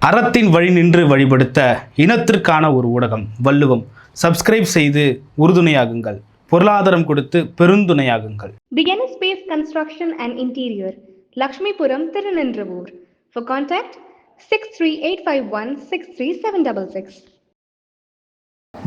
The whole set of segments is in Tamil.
அறத்தின் வழி நின்று வழிபடுத்த இனத்திற்கான ஒரு ஊடகம் வள்ளுவம். சப்ஸ்கிரைப் செய்து உறுதுணையாகுங்கள். பொருளாதாரம் கொடுத்து பெருந்துணையாகுங்கள். Beginner Space Construction and Interior, Lakshmipuram, Tirunendravoor. For contact 63851 63766.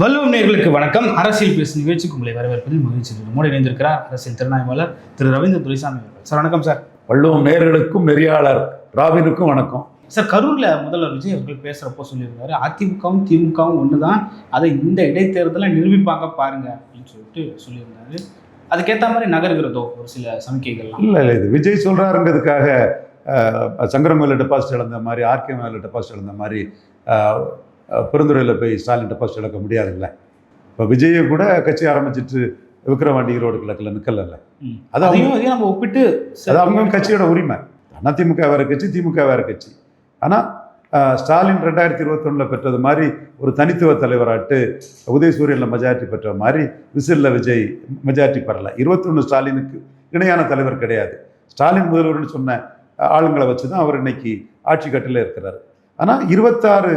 வள்ளுவம் நேயர்களுக்கு வணக்கம். அரசியல் பேசும் நிகழ்ச்சிக்கு உங்களை வரவேற்பதில் மகிழ்ச்சி. மூட இணைந்திருக்கிறார் அரசியல் திறனாய்வாளர் திரு ரவீந்திர துரைசாமி அவர்கள். சார் வணக்கம் சார். வள்ளுவம் நேயர்களுக்கும் நெறியாளர் ராவினுக்கும் வணக்கம் சார். கரூரில் முதல்வர் விஜய் அவர்கள் பேசுகிறப்போ சொல்லியிருக்காரு, அதிமுகவும் திமுகவும் ஒன்று தான், அதை இந்த இடைத்தேர்தலை நிரூபிப்பாங்க பாருங்க அப்படின்னு சொல்லிட்டு சொல்லியிருந்தாரு. அதுக்கேற்ற மாதிரி நகர்கிறதோ ஒரு சில சமிக்கைகள்லாம்? இல்லை இது விஜய் சொல்கிறாருங்கிறதுக்காக சங்கரம் மேலே டெபாசிட் இழந்த மாதிரி, ஆர்கே மேலே டெபாசிட் இழந்த மாதிரி பெருந்துறையில் போய் ஸ்டாலின் டெபாசிட் இழக்க முடியாதுல்ல. இப்போ விஜயை கூட கட்சி ஆரம்பிச்சிட்டு விக்ரவாண்டி ஈரோடு கிழக்கில் நிற்கல. அதையும் நம்ம ஒப்பிட்டு அது அவங்க கட்சியோட உரிமை. அதிமுக வேறு கட்சி, திமுக வேறு கட்சி. ஆனால் ஸ்டாலின் 2021 பெற்றது மாதிரி ஒரு தனித்துவ தலைவராட்டு உதயசூரியனில் மெஜாரிட்டி பெற்ற மாதிரி விசிலில் விஜய் மெஜாரிட்டி பெறலை. 21 ஸ்டாலினுக்கு இணையான தலைவர் கிடையாது. ஸ்டாலின் முதல்வர்னு சொன்ன ஆளுங்களை வச்சு தான் அவர் இன்னைக்கு ஆட்சி கட்டில் இருக்கிறார். ஆனால் 26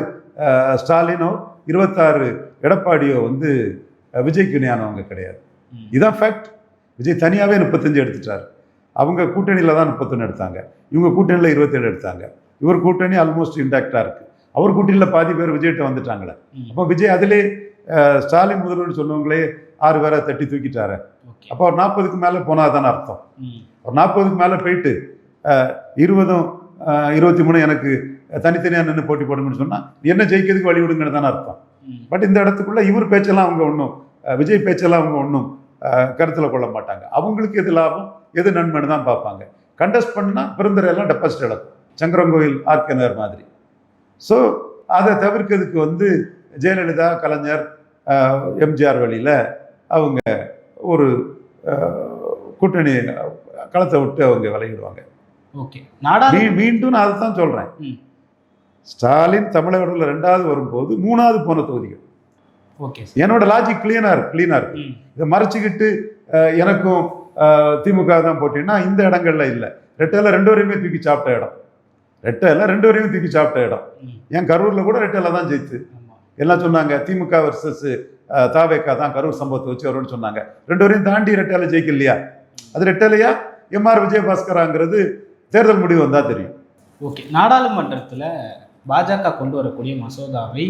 ஸ்டாலினோ 26 எடப்பாடியோ விஜய்க்கு இணையானவங்க கிடையாது. இதுதான் ஃபேக்ட். விஜய் தனியாகவே 35 எடுத்துட்டார். அவங்க கூட்டணியில் தான் 31 எடுத்தாங்க. இவங்க கூட்டணியில் 27 எடுத்தாங்க. இவர் கூட்டணி ஆல்மோஸ்ட் இன்டாக்டாக இருக்குது. அவர் கூட்டணியில் பாதி பேர் விஜய்கிட்ட வந்துட்டாங்களே. அப்போ விஜய் அதிலே ஸ்டாலின் முதல்வர் சொன்னவங்களே 6 பேரை தட்டி தூக்கிட்டாரு. அப்போ அவர் 40க்கு மேலே போனால் தானே அர்த்தம். அவர் 40க்கு மேலே போயிட்டு 20, 23 எனக்கு தனித்தனியாக நின்று போட்டி போடுங்கன்னு சொன்னால் என்ன ஜெயிக்கிறதுக்கு வழி விடுங்கன்னு தானே அர்த்தம். பட் இந்த இடத்துக்குள்ளே இவர் பேச்செல்லாம் அவங்க ஒன்றும், விஜய் பேச்செல்லாம் அவங்க ஒன்றும் கருத்தில் கொள்ள மாட்டாங்க. அவங்களுக்கு எது லாபம் எது நன்மைன்னு தான் பார்ப்பாங்க. கண்டெஸ்ட் பண்ணுனா பெருந்துறையெல்லாம் டெபாசிட் இழக்கும், சங்கரங்கோயில் ஆர்கே நகர் மாதிரி. ஸோ அதை தவிர்க்கிறதுக்கு ஜெயலலிதா, கலைஞர், எம்ஜிஆர் வழியில் அவங்க ஒரு கூட்டணி களத்தை விட்டு அவங்க விலகிடுவாங்க. ஓகே, மீண்டும் நான் அதை தான் சொல்கிறேன். ஸ்டாலின் தமிழகத்தில் 2வது வரும்போது 3வது போன தொகுதிகள். ஓகே, என்னோட லாஜிக் கிளீனாக இருக்கு. இதை மறைச்சிக்கிட்டு எனக்கும் திமுக தான் போட்டின்னா இந்த இடங்கள்ல இல்லை. ரெட்டையில 2 வரையுமே தூக்கி சாப்பிட்ட இடம். ரெட்டையில 2 வரையும் தூக்கி சாப்பிட்ட இடம். ஏன் கரூர்ல கூட ரெட்டையில தான் ஜெயித்து. எல்லாம் சொன்னாங்க திமுக வர்சஸ் தாவேக்கா தான் கரூர் சம்பவத்தை வச்சு வரும்னு சொன்னாங்க. 2 வரையும் தாண்டி ரெட்டையில ஜெயிக்கலையா? அது ரெட்டையிலையா எம்ஆர் விஜயபாஸ்கராங்கிறது தேர்தல் முடிவு வந்தா தெரியும். ஓகே, நாடாளுமன்றத்தில் பாஜக கொண்டு வரக்கூடிய மசோதாவை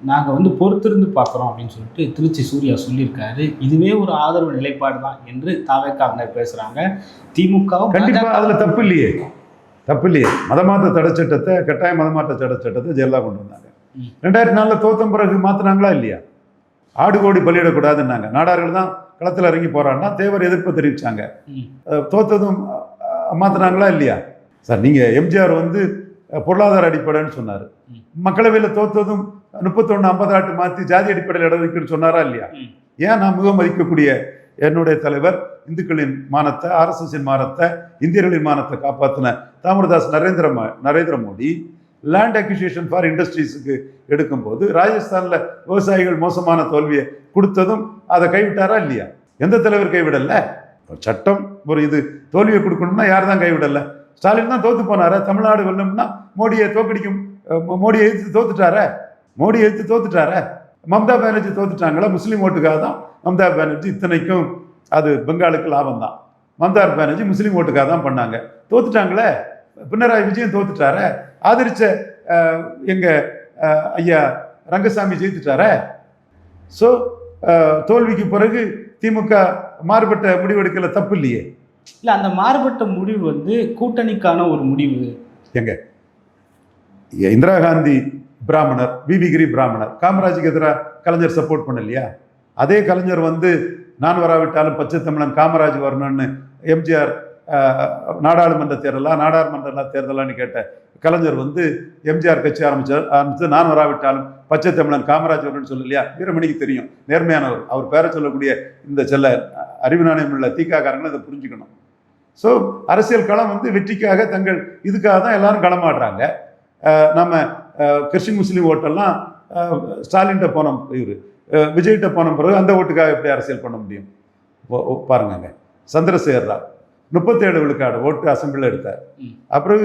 நாங்கள் பொறுத்திருந்து பார்க்குறோம் அப்படின்னு சொல்லிட்டு திருச்சி சூர்யா சொல்லியிருக்காரு. இதுவே ஒரு ஆதரவு நிலைப்பாடு தான் என்று தாவேக்காவினர் பேசுகிறாங்க. திமுகவும் கண்டிப்பாக அதில் தப்பு இல்லையே. மதமாற்ற தடை சட்டத்தை, கட்டாய மதமாற்ற தடை சட்டத்தை ஜெயலலிதா கொண்டு வந்தாங்க. 2004 தோத்த பிறகு மாற்றினாங்களா இல்லையா? ஆடு கோடி பலியிடக்கூடாதுன்னாங்க. நாடார்கள் தான் களத்தில் இறங்கி போறான்னா தேவர் எதிர்ப்பு தெரிவிச்சாங்க. தோத்ததும் மாற்றினாங்களா இல்லையா? சார் நீங்கள் எம்ஜிஆர் பொருளாதார அடிப்படைன்னு சொன்னார். மக்களவையில் தோத்ததும் 31-50 மாற்றி ஜாதி அடிப்படையில் இடஒதுக்கீடு சொன்னாரா இல்லையா? ஏன் நான் மிக மதிக்கக்கூடிய என்னுடைய தலைவர், இந்துக்களின் மானத்தை, ஆர்எஸ்எஸின் மானத்தை, இந்தியர்களின் மானத்தை காப்பாற்றின Damodardas Narendra Modi land acquisition for இண்டஸ்ட்ரீஸுக்கு எடுக்கும்போது ராஜஸ்தானில் விவசாயிகள் மோசமான தோல்வியை கொடுத்ததும் அதை கைவிட்டாரா இல்லையா? எந்த தலைவர் கைவிடல? சட்டம் ஒரு தோல்வியை கொடுக்கணும்னா யார் தான் கைவிடல? ஸ்டாலின் தான் தோத்து போனார. தமிழ்நாடு வெல்லணும்னா மோடியை தோக்கடிக்கும், மோடியை எதிர்த்து தோத்துட்டார. மம்தா பானர்ஜி தோத்துட்டாங்களா? முஸ்லீம் ஓட்டுக்காக தான் மம்தா பானர்ஜி. இத்தனைக்கும் அது பெங்காலுக்கு லாபம் தான். மம்தா பானர்ஜி முஸ்லீம் ஓட்டுக்காக தான் பண்ணாங்க. தோத்துட்டாங்களே. பினராயி விஜயன் தோத்துட்டார. ஆதரிச்ச எங்க ஐயா ரங்கசாமி ஜெயித்துட்டார. ஸோ தோல்விக்கு பிறகு திமுக மாறுபட்ட முடிவெடுக்கல, தப்பு இல்லையே? இல்லை, அந்த மாறுபட்ட முடிவு கூட்டணிக்கான ஒரு முடிவு. எங்க இந்திரா காந்தி பிராமணர், விவி கிரி பிராமணர். காமராஜுக்கு எதிராக கலைஞர் சப்போர்ட் பண்ணலையா? அதே கலைஞர் நான் வராவிட்டாலும் பச்சை தமிழன் காமராஜ் வரணும்னு எம்ஜிஆர் நாடாளுமன்ற தேர்தலான்னு கேட்ட கலைஞர் எம்ஜிஆர் கட்சி ஆரம்பிச்சு நான் வராவிட்டாலும் பச்சை தமிழன் காமராஜ் வரணும்னு சொல்லலையா? வீரமணிக்கு தெரியும், நேர்மையானவர். அவர் பேரை சொல்லக்கூடிய இந்த செல்ல அறிவு நாணயம் உள்ள தீக்காக்காரங்களும் இதை புரிஞ்சுக்கணும். ஸோ அரசியல் களம் வெற்றிக்காக தங்கள் இதுக்காக தான் எல்லாரும் களமாடுறாங்க. நம்ம கிறிஸ்டின் முஸ்லீம் ஓட்டெல்லாம் ஸ்டாலின்கிட்ட போன விஜய்கிட்ட போன பிறகு அந்த ஓட்டுக்காக எப்படி அரசியல் பண்ண முடியும்? பாருங்க, சந்திரசேகர் ராவ் 37 விழுக்காடு ஓட்டு அசம்பிளில் எடுத்தார். அப்புறம்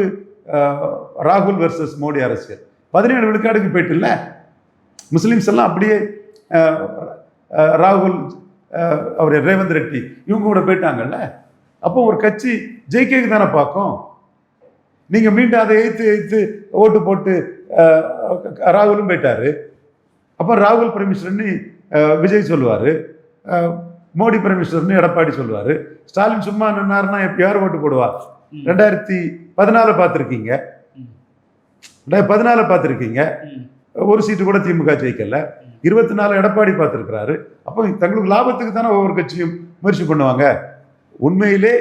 ராகுல் வெர்சஸ் மோடி அரசியல் 17 விழுக்காடுக்கு போயிட்டு இல்லை. முஸ்லீம்ஸ் எல்லாம் அப்படியே ராகுல், அவர் ரேவந்த் ரெட்டி இவங்க கூட போயிட்டாங்கல்ல. அப்போ ஒரு கட்சி ஜெயிக்க தானே பார்க்கும். நீங்கள் மீண்டும் அதை எய்த்து ஓட்டு போட்டு ராகுலும் போயிட்டாரு. அப்போ ராகுல் பிரைம் மினிஸ்டர்னு விஜய் சொல்லுவார், மோடி பிரைம் மினிஸ்டர்னு எடப்பாடி சொல்லுவார். ஸ்டாலின் சும்மா நின்னாருன்னா யார் ஓட்டு போடுவா? 2014 பார்த்துருக்கீங்க, 2014 பார்த்துருக்கீங்க, ஒரு சீட்டு கூட திமுக ஜெயிக்கல. 24 எடப்பாடி பார்த்துருக்கிறாரு. அப்போ தங்களுக்கு லாபத்துக்கு தானே ஒவ்வொரு கட்சியும் முயற்சி பண்ணுவாங்க. உண்மையிலே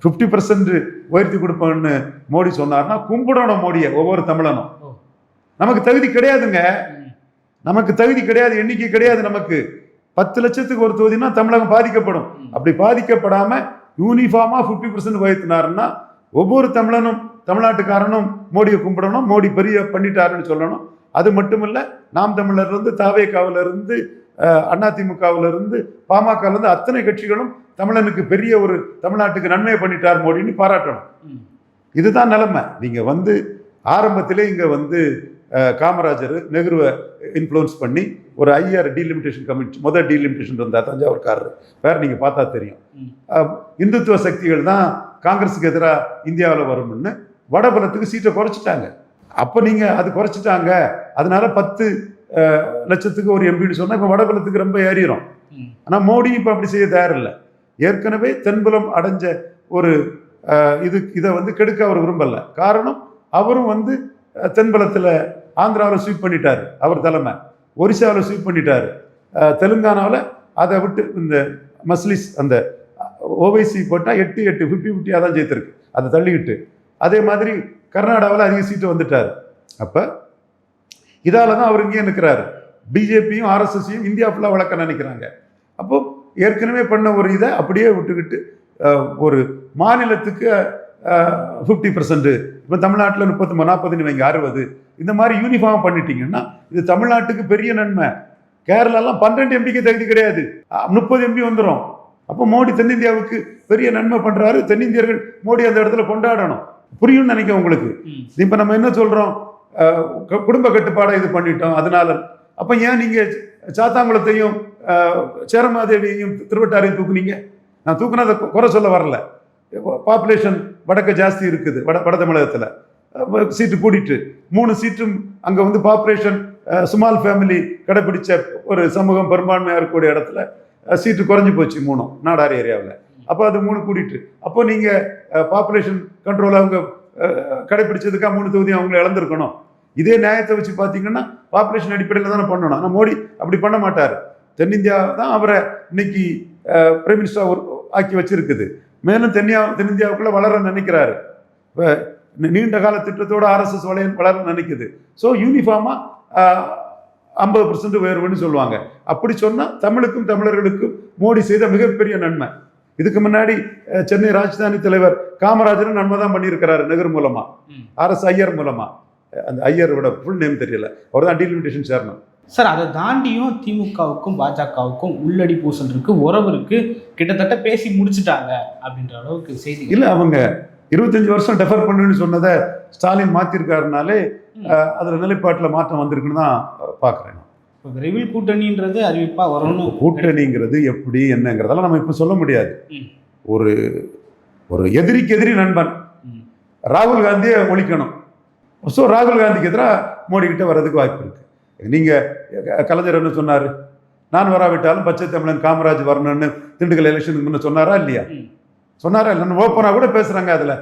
50% உயர்த்தி கொடுப்போம்னு மோடி சொன்னார்னா கும்பிடணும் மோடியை ஒவ்வொரு தமிழனும். நமக்கு தகுதி கிடையாதுங்க, நமக்கு தகுதி கிடையாது, எண்ணிக்கை கிடையாது. நமக்கு 10 லட்சத்துக்கு ஒரு தொகுதினா தமிழகம் பாதிக்கப்படும். அப்படி பாதிக்கப்படாம யூனிஃபார்மா 50% உயர்த்தினாருன்னா ஒவ்வொரு தமிழனும், தமிழ்நாட்டுக்காரனும் மோடியை கும்பிடணும், மோடி பெரிய பண்ணிட்டாருன்னு சொல்லணும். அது மட்டும் இல்லை, நாம் தமிழர்ல இருந்து, தாவேகாவில இருந்து, அதிமுகவில இருந்து, பாமகல இருந்து அத்தனை கட்சிகளும் தமிழனுக்கு பெரிய ஒரு தமிழ்நாட்டுக்கு நன்மையை பண்ணிட்டார் மோடின்னு பாராட்டணும். இதுதான் நிலைமை. நீங்க வந்து ஆரம்பத்திலே இங்க வந்து காமராஜர் நெஹ்ருவை இன்ஃப்ளூயன்ஸ் பண்ணி ஒரு ஐஆர் டீலிமிட்டேஷன் கமிட்டி, முதல் டீலிமிட்டேஷன் இருந்தார் தஞ்சாவூர்காரர், வேற நீங்க பார்த்தா தெரியும். இந்துத்துவ சக்திகள் தான் காங்கிரஸுக்கு எதிராக இந்தியாவில் வரும்னு வடபலத்துக்கு சீட்டை குறைச்சிட்டாங்க. அப்போ நீங்க அது குறைச்சிட்டாங்க, அதனால 10 லட்சத்துக்கு ஒரு எம்பின்னு சொன்னா இப்போ வடபலத்துக்கு ரொம்ப ஏறிடும். ஆனால் மோடி இப்போ அப்படி செய்ய தயாரில்லை. ஏற்கனவே தென்புலம் அடைஞ்ச ஒரு இதை வந்து கெடுக்க அவர் விரும்பல. காரணம், அவரும் வந்து தென்புலத்தில் ஆந்திராவில் ஸ்வீப் பண்ணிட்டாரு அவர் தலைமை, ஒரிசாவில் ஸ்வீப் பண்ணிட்டாரு, தெலுங்கானாவில் அதை விட்டு இந்த மஸ்லிஸ் அந்த ஓவைசி போட்டால் 8 50-50 தான் ஜெயித்திருக்கு, அதை தள்ளிக்கிட்டு. அதே மாதிரி கர்நாடகாவில் அதிக சீட்டு வந்துட்டார். அப்போ இதால தான் அவர் இங்கேயே நிற்கிறாரு. பிஜேபியும் ஆர்எஸ்எஸையும் இந்தியா ஃபுல்லாக வளர்க்க நினைக்கிறாங்க. அப்போ ஏற்கனவே பண்ண ஒரு இதை அப்படியே விட்டுக்கிட்டு ஒரு மாநிலத்துக்கு 50%, இப்போ தமிழ்நாட்டில் 30-40 வைங்க 60, இந்த மாதிரி யூனிஃபார்ம் பண்ணிட்டீங்கன்னா இது தமிழ்நாட்டுக்கு பெரிய நன்மை. கேரளாலாம் 12 எம்பிக்கு தகுதி கிடையாது, 30 எம்பி வந்துடும். அப்போ மோடி தென்னிந்தியாவுக்கு பெரிய நன்மை பண்றாரு. தென்னிந்தியர்கள் மோடி அந்த இடத்துல கொண்டாடணும். புரியும்னு நினைக்க உங்களுக்கு. இப்போ நம்ம என்ன சொல்றோம், குடும்ப கட்டுப்பாடை இது பண்ணிட்டோம் அதனால. அப்போ ஏன் நீங்க சாத்தாங்குளத்தையும் சேரமாதேவியையும் திருவட்டாரையும் தூக்குனீங்க? நான் தூக்குனதை குறை சொல்ல வரல. பாப்புலேஷன் வடக்க ஜாஸ்தி இருக்குது, வட தமிழகத்தில் சீட்டு கூட்டிட்டு 3 சீட்டும் அங்கே வந்து பாப்புலேஷன் சுமால் ஃபேமிலி கடைபிடிச்ச ஒரு சமூகம் பெரும்பான்மையாக இருக்கக்கூடிய இடத்துல சீட்டு குறைஞ்சி போச்சு 3 நாடார் ஏரியாவில். அப்போ அது 3 கூட்டிட்டு, அப்போ நீங்கள் பாப்புலேஷன் கண்ட்ரோல் அவங்க கடைபிடிச்சதுக்காக 3 தொகுதி அவங்களை இழந்திருக்கணும். இதே நியாயத்தை வச்சு பார்த்தீங்கன்னா பாப்புலேஷன் அடிப்படையில் தானே பண்ணணும். ஆனால் மோடி அப்படி பண்ண மாட்டார். தென்னிந்தியா தான் அவரை இன்னைக்கு பிரைம் மினிஸ்டர் ஆக்கி வச்சிருக்குது. மேலும் தென்னிந்தியாவுக்குள்ள வளர நினைக்கிறாரு. இப்போ நீண்ட கால திட்டத்தோட ஆர்எஸ்எஸ் வளர நினைக்குது. ஸோ யூனிஃபார்மா 50% உயர்வுன்னு சொல்லுவாங்க. அப்படி சொன்னால் தமிழுக்கும் தமிழர்களுக்கும் மோடி செய்த மிகப்பெரிய நன்மை. இதுக்கு முன்னாடி சென்னை ராஜதானி தலைவர் காமராஜரும் நன்மை தான் பண்ணியிருக்கிறாரு நெஹ்ரு மூலமா, ஆர்எஸ் ஐயர் மூலமா. அந்த ஐயரோட ஃபுல் நேம் தெரியல, அவர் தான் டீலிமிட்டேஷன் சேர்மன். சார், அதை தாண்டியும் திமுகவுக்கும் பாஜகவுக்கும் உள்ளடி பூசல் இருக்கு, உறவு இருக்கு, கிட்டத்தட்ட பேசி முடிச்சுட்டாங்க அப்படின்ற அளவுக்கு செய்தி இல்லை. அவங்க 25 வருஷம் டெஃபர் பண்ணுன்னு சொன்னதை ஸ்டாலின் மாற்றிருக்காருனாலே அதில் நிலைப்பாட்டில் மாற்றம் வந்திருக்குன்னு தான் பார்க்குறேன். இப்போ விரைவில் கூட்டணின்றது அறிவிப்பா வரணும். கூட்டணிங்கிறது எப்படி என்னங்கிறதெல்லாம் நம்ம இப்போ சொல்ல முடியாது. ஒரு ஒரு எதிரிக்கு எதிரி நண்பன் ராகுல் காந்தியை ஒழிக்கணும். ஸோ ராகுல் காந்திக்கு எதிராக மோடி கிட்ட வர்றதுக்கு வாய்ப்பு இருக்கு. நீங்கள் கலைஞர் என்ன சொன்னார், நான் வராவிட்டாலும் பச்சை தமிழன் காமராஜ் வரணும்னு திண்டுக்கல் எலெக்ஷனுக்கு முன்ன சொன்னாரா இல்லையா? சொன்னாரா இல்லை? ஓப்பனாக கூட பேசுகிறாங்க. அதில்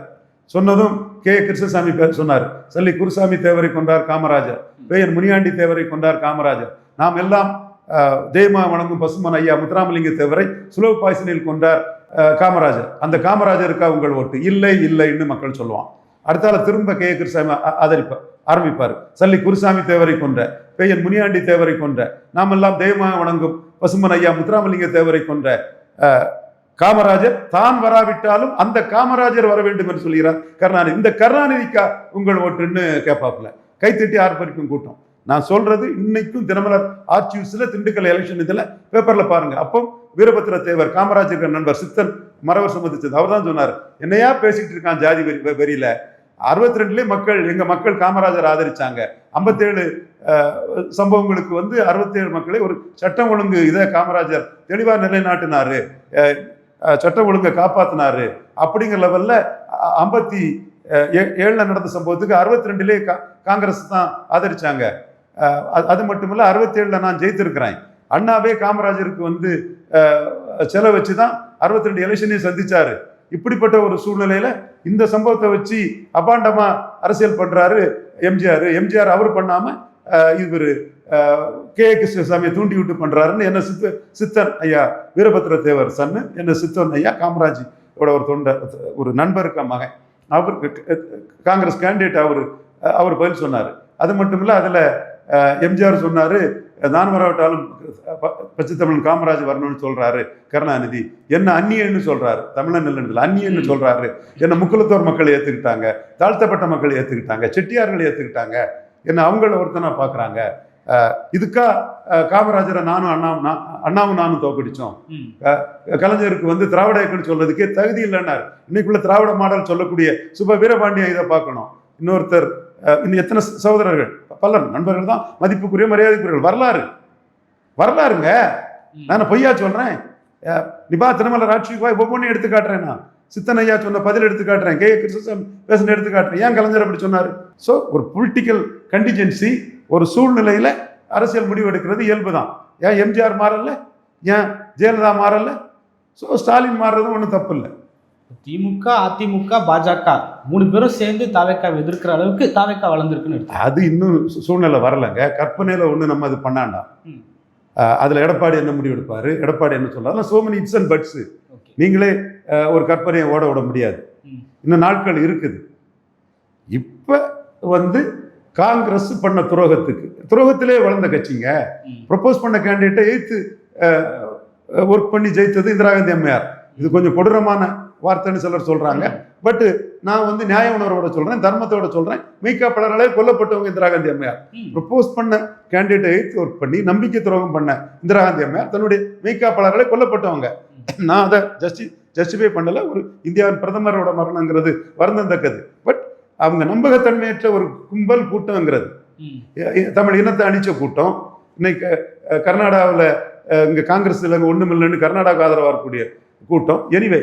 சொன்னதும் கே கிருஷ்ணசாமி சொன்னார், சல்லி குருசாமி தேவரை கொண்டார் காமராஜர், பேயன் முனியாண்டி தேவரை கொண்டார் காமராஜர், நாம் எல்லாம் தெய்வமா வணங்கும் பசுமன் ஐயா முத்துராமலிங்க தேவரை சுலப பாய்சனில் கொண்டார் காமராஜர். அந்த காமராஜருக்கா உங்கள் ஓட்டு? இல்லை இல்லைன்னு மக்கள் சொல்லுவான். அடுத்தால திரும்ப கே கிருஷ்ணசாமி ஆரம்பிப்பார், சல்லி குருசாமி தேவரை கொன்ற, பேயன் முனியாண்டி தேவரை கொன்ற, நாம் எல்லாம் தெய்வமாக வணங்கும் பசுமன் ஐயா முத்துராமலிங்க தேவரை கொன்ற காமராஜர் தான் வராவிட்டாலும் அந்த காமராஜர் வர வேண்டும் என்று சொல்கிறார் கருணாநிதி. இந்த கருணாநிதிக்கா உங்கள் ஓட்டுன்னு கேட்பாப்புல கைத்தட்டி ஆர்ப்பரிக்கும் கூட்டம். நான் சொல்றது இன்னைக்கும் தினமலர் ஆர்ச்சிவ்ஸ்ல திண்டுக்கல் எலெக்ஷன் இதுல பேப்பர்ல பாருங்க. அப்போ வீரபத்திர தேவர் காமராஜர் நண்பர் சித்தன் மறவர் சம்மதிச்சது அவர் தான் சொன்னார், என்னையா பேசிட்டு இருக்கான் ஜாதி வெறியில, 62 மக்கள் எங்க மக்கள் காமராஜர் ஆதரிச்சாங்க. 57 சம்பவங்களுக்கு வந்து 67 மக்களை ஒரு சட்டம் ஒழுங்கு இதை காமராஜர் தெளிவா நிலைநாட்டினாரு, சட்டம் ஒழுங்கை காப்பாத்தினாரு அப்படிங்கிற லெவல்ல 57 நடந்த சம்பவத்துக்கு 62 காங்கிரஸ் தான் ஆதரிச்சாங்க. அது மட்டும் இல்ல 67 நான் ஜெயித்திருக்கிறேன். அண்ணாவே காமராஜருக்கு வந்து செலவு வச்சுதான் 62 எலெக்ஷனையும் சந்திச்சாரு. இப்படிப்பட்ட ஒரு சூழ்நிலையில இந்த சம்பவத்தை வச்சு அபாண்டமா அரசியல் பண்றாரு எம்ஜிஆர் அவர் பண்ணாம இவர் கே கிருஷ்ணசாமியை தூண்டி விட்டு பண்றாருன்னு என்ன சித்தன் ஐயா வீரபத்ர தேவர் சன்னு என்ன சித்தன் ஐயா காமராஜ் ஒரு நண்பருக்கு மகன் அவருக்கு காங்கிரஸ் கேண்டிடேட் அவர் பதில் சொன்னாரு. அது மட்டும் இல்ல அதுல எம்ஜிஆர் சொன்னாரு, நான் வரவிட்டாலும் பச்சை தமிழன் காமராஜ் வரணும்னு சொல்றாரு கருணாநிதி, என்ன அந்நியன்னு சொல்றாரு, தமிழன் இல்லைன்னு அந்நியன்னு சொல்றாரு, என்ன முக்குலத்தோர் மக்கள் ஏத்துக்கிட்டாங்க, தாழ்த்தப்பட்ட மக்கள் ஏத்துக்கிட்டாங்க, செட்டியார்கள் ஏத்துக்கிட்டாங்க, என்ன அவங்கள ஒருத்தனா பாக்குறாங்க. இதுக்கா காமராஜரை அண்ணாவும் நானும் தோக்கடிச்சோம். கலைஞருக்கு வந்து திராவிட இயக்கம்னு சொல்றதுக்கே தகுதி இல்லைன்னாரு. இன்னைக்குள்ள திராவிட மாடல் சொல்லக்கூடிய சுப வீரபாண்டியன் இதை பார்க்கணும். இன்னொருத்தர் இன்னும் எத்தனை சகோதரர்கள் பலர் நண்பர்கள் தான் மதிப்புக்குரிய மரியாதைக்குரியர்கள். வரலாறுங்க. நான் பொய்யா சொல்றேன்? நிபா திருமலர் ஆட்சிக்கு ஒவ்வொன்றையும் எடுத்து காட்டுறேன். நான் சித்தன் ஐயா சொன்ன பதில் எடுத்து காட்டுறேன், கே கிருஷ்ணசாமி பேசுன எடுத்து காட்டுறேன். ஏன் கலைஞர் அப்படி சொன்னாரு? ஸோ ஒரு பொலிட்டிக்கல் கண்டிஜென்சி, ஒரு சூழ்நிலையில அரசியல் முடிவு எடுக்கிறது இயல்பு தான். ஏன் எம்ஜிஆர் மாறல, ஏன் ஜெயலலிதா மாறல, ஸோ ஸ்டாலின் மாறுறதும் ஒன்றும் தப்பு இல்லை. திமுக, அதிமுக, பாஜக 3 பேரும் சேர்ந்து தாவேக்காவை எதிர்க்கிற அளவுக்கு தாவேக்கா வளர்ந்துருக்குன்னு. அது இன்னும் சூழ்நிலை வரலைங்க. கற்பனையில ஒண்ணு நம்ம அது பண்ணாண்டாம். அதுல எடப்பாடி என்ன முடிவு எடுப்பாரு, எடப்பாடி என்ன சொல்றாரு, so many it's and puts. நீங்களே ஒரு கற்பனையை ஓட விட முடியாது. இன்னும் நாட்கள் இருக்குது. இப்ப வந்து காங்கிரஸ் பண்ண துரோகத்திலே வளர்ந்த கட்சிங்க. ப்ரொபோஸ் பண்ண கேண்டிடேட்டை எய்த்து ஒர்க் பண்ணி ஜெயித்தது இந்திரா காந்தி அம்மையார். இது கொஞ்சம் கொடூரமான வார்த்தைன்னு சிலர் சொல்றாங்க. பட் நான் வந்து நியாய உணர்வோட சொல்றேன், தர்மத்தோட சொல்றேன். மெய்காப்பாளர்களே கொல்லப்பட்டவங்க இந்திரா காந்தி அம்மையார். ப்ரொபோஸ் பண்ண கேண்டிடேட்டை எய்த்து ஒர்க் பண்ணி நம்பிக்கை துரோகம் பண்ண இந்திரா காந்தி அம்மையார் தன்னுடைய மெய்காப்பாளர்களே கொல்லப்பட்டவங்க. நான் அதை ஜஸ்டிஃபை பண்ணல. ஒரு இந்தியாவின் பிரதமரோட மரணங்கிறது வருந்தத்தக்கது. பட் அவங்க நம்பகத்தன்மையற்ற ஒரு கும்பல் கூட்டம்ங்கிறது, தமிழ் இனத்தை அணிச்ச கூட்டம். இன்னைக்கு கர்நாடகாவில் இங்க காங்கிரஸ் இல்லைங்க ஒண்ணும் இல்லைன்னு கர்நாடகா ஆதரவா இருக்கக்கூடிய கூட்டம். எனிவே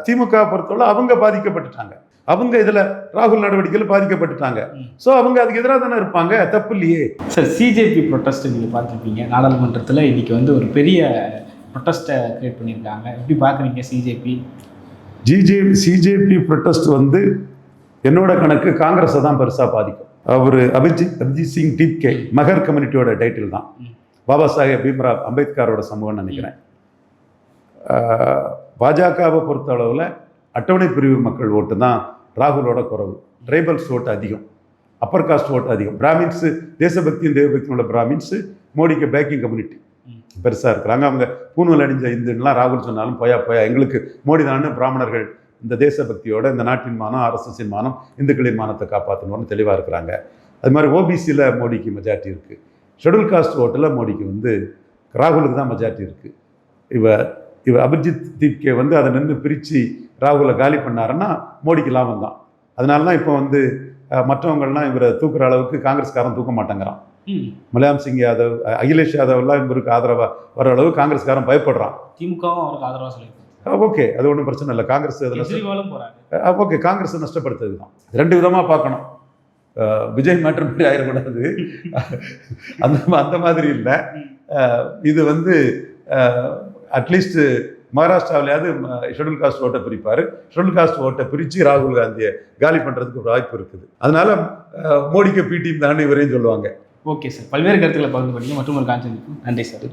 திமுக பொறுத்தவரை அவங்க பாதிக்கப்பட்டுட்டாங்க. அவங்க இதுல ராகுல் நடவடிக்கையில் பாதிக்கப்பட்டுட்டாங்க. ஸோ அவங்க அதுக்கு எதிராக தானே இருப்பாங்க, தப்பு இல்லையே. சார், சிஜேபி ப்ரொட்டஸ்ட் நீங்க பார்த்துருப்பீங்க. நாடாளுமன்றத்தில் இன்னைக்கு வந்து ஒரு பெரிய ப்ரொட்டஸ்ட்டை கிரியேட் பண்ணியிருக்காங்க. எப்படி பார்க்குறீங்க சிஜேபி ப்ரொட்டஸ்ட்? வந்து என்னோட கணக்கு காங்கிரஸை தான் பெருசாக பாதிக்கும். அவர் அபிஜித் சிங் டிப்கே மகர் கம்யூனிட்டியோட டைட்டில் தான். பாபா சாஹேப் பீம்ராவ் அம்பேத்கரோட சமூகம்னு நினைக்கிறேன். பாஜகவை பொறுத்த அளவில் அட்டவணை பிரிவு மக்கள் ஓட்டு தான் ராகுலோட குறைவு. ட்ரைபல்ஸ் ஓட்டு அதிகம், அப்பர் காஸ்ட் ஓட்டு அதிகம். பிராமின்ஸு, தேசபக்தியும் தேவபக்தியும் உள்ள பிராமின்ஸு மோடிக்கு பேக்கிங் கம்யூனிட்டி பெருசாக இருக்கிறாங்க. அவங்க பூணூல் அணிஞ்ச இந்துலாம் ராகுல் சொன்னாலும் போயா எங்களுக்கு மோடி தானே பிராமணர்கள் இந்த தேசபக்தியோட இந்த நாட்டின் மானம், ஆர்எஸ்எஸின் மானம், இந்துக்களின் மானத்தை காப்பாற்றணும்னு தெளிவாக இருக்கிறாங்க. அது மாதிரி ஓபிசியில் மோடிக்கு மெஜாரிட்டி இருக்குது. ஷெட்யூல் காஸ்ட் ஓட்டில் மோடிக்கு வந்து ராகுலுக்கு தான் மெஜாரிட்டி இருக்குது. இவ அபிஜித் தீப்கே வந்து அதை நின்று பிரித்து ராகுலை காலி பண்ணாருன்னா மோடிக்கு லாபம் தான். அதனால தான் இப்போ வந்து மற்றவங்கள்லாம் இவரை தூக்குற அளவுக்கு காங்கிரஸ்காரன் தூக்க மாட்டேங்கிறான். முலாயம் சிங் யாதவ், அகிலேஷ் யாதவ்லாம் இவருக்கு ஆதரவாக வர அளவு காங்கிரஸ்காரன் பயப்படுறான். திமுகவும் அவருக்கு ஆதரவாக சொல்லி ஓகே, அது ஒன்றும் பிரச்சனை இல்லை. காங்கிரஸ் ஓகே, காங்கிரஸ் நஷ்டப்படுத்துறது தான். 2 விதமாக பார்க்கணும். விஜய் மேட்டர் மாதிரி ஆயிடக்கூடாது, அந்த மாதிரி இல்லை. இது வந்து அட்லீஸ்ட் மகாராஷ்டிராவிலேயாவது ஷெட்யூல் காஸ்ட் ஓட்டை பிரிப்பார். ஷெட்யூல் காஸ்ட் ஓட்டை பிரித்து ராகுல் காந்தியை காலி பண்ணுறதுக்கு ஒரு வாய்ப்பு இருக்குது. அதனால மோடிக்கு பிடிஎம் தான் இவரையும் சொல்லுவாங்க. ஓகே சார், பல்வேறு கருத்துக்களை பகிர்ந்து பண்ணீங்க. மற்றும் ஒரு கான்செப்ட். நன்றி சார்.